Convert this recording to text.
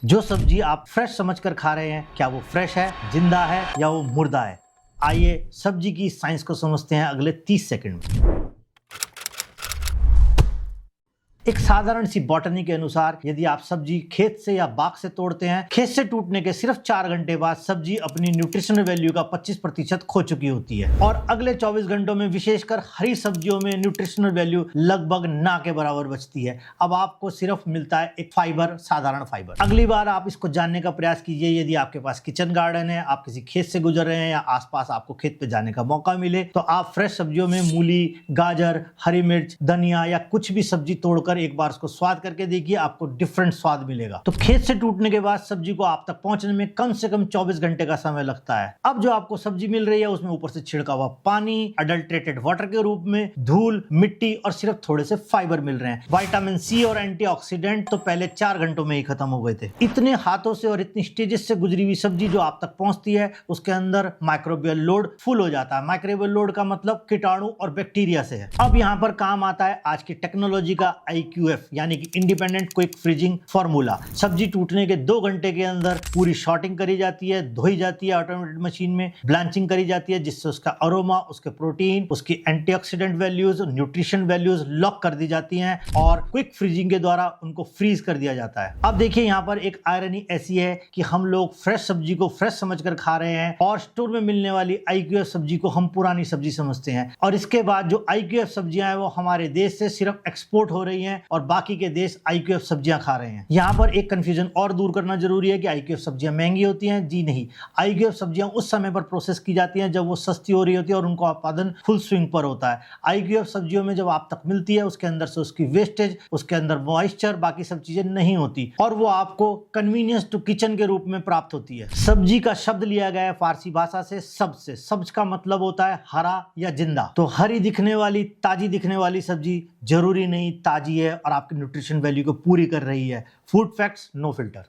जो सब्जी आप फ्रेश समझकर खा रहे हैं, क्या वो फ्रेश है, जिंदा है या वो मुर्दा है? आइए सब्जी की साइंस को समझते हैं अगले 30 सेकंड में। एक साधारण सी बॉटनी के अनुसार यदि आप सब्जी खेत से या बाग से तोड़ते हैं, खेत से टूटने के सिर्फ 4 घंटे बाद सब्जी अपनी न्यूट्रिशनल वैल्यू का 25% खो चुकी होती है और अगले 24 घंटों में विशेषकर हरी सब्जियों में न्यूट्रिशनल वैल्यू लगभग ना के बराबर बचती है। अब आपको सिर्फ मिलता है एक फाइबर, साधारण फाइबर। अगली बार आप इसको जानने का प्रयास कीजिए। यदि आपके पास किचन गार्डन है, आप किसी खेत से गुजर रहे हैं या आसपास आपको खेत पे जाने का मौका मिले, तो आप फ्रेश सब्जियों में मूली, गाजर, हरी मिर्च, धनिया या कुछ भी सब्जी तोड़कर एक बार उसको स्वाद करके देखिए, आपको डिफरेंट स्वाद मिलेगा। तो खेत से टूटने के बाद सब्जी को आप तक पहुंचने में कम से कम 24 घंटे का समय लगता है। अब जो आपको सब्जी मिल रही है उसमें ऊपर से छिड़का हुआ पानी, अडल्ट्रेटेड वाटर के रूप में धूल, मिट्टी और सिर्फ थोड़े से फाइबर मिल रहे हैं। विटामिन सी और एंटीऑक्सीडेंट तो पहले 4 घंटों में ही खत्म हो गए थे। इतने हाथों से और इतनी स्टेजेस से गुजरी हुई सब्जी जो आप तक पहुंचती है, उसके अंदर माइक्रोबियल लोड फुल हो जाता है। माइक्रोबियल लोड का मतलब कीटाणु और बैक्टीरिया से है। अब यहां पर काम आता है आज की टेक्नोलॉजी का IQF यानी कि इंडिपेंडेंट क्विक फ्रीजिंग फार्मूला। सब्जी टूटने के 2 घंटे के अंदर पूरी शॉर्टिंग करी जाती है, धोई जाती है ऑटोमेटेड मशीन में, ब्लांचिंग करी जाती है जिससे उसका अरोमा, उसके प्रोटीन, उसकी antioxidant values, nutrition values lock कर दी जाती हैं और क्विक फ्रीजिंग के द्वारा उनको फ्रीज कर दिया जाता है। अब देखिए यहाँ पर एक आयरनी ऐसी है कि हम लोग फ्रेश सब्जी को फ्रेश समझकर खा रहे हैं और स्टोर में मिलने वाली IQF सब्जी को हम पुरानी सब्जी समझते हैं और इसके बाद जो IQF सब्जियां हैं वो हमारे देश से सिर्फ एक्सपोर्ट हो रही हैं और बाकी के देश IQF सब्जियां खा रहे हैं। यहाँ पर एक कंफ्यूजन और दूर करना जरूरी है कि IQF सब्जियां महंगी होती हैं। जी नहीं, IQF सब्जियां उस समय पर प्रोसेस की जाती हैं जब वो सस्ती हो रही होती है और उनका उत्पादन फुल स्विंग पर होता है। IQF सब्जियों में जब आप तक मिलती है उसके अंदर से उसकी वेस्टेज, उसके अंदर मॉइस्चर, बाकी सब चीजें नहीं होती और वो आपको कन्वीनियंस टू किचन के रूप में प्राप्त होती है। सब्जी का शब्द लिया गया है फारसी भाषा से सब्ज से। सब्ज का मतलब होता है हरा या जिंदा। तो हरी दिखने वाली, ताजी दिखने वाली सब्जी जरूरी नहीं ताजी है और आपकी न्यूट्रिशन वैल्यू को पूरी कर रही है। Food facts, no filter.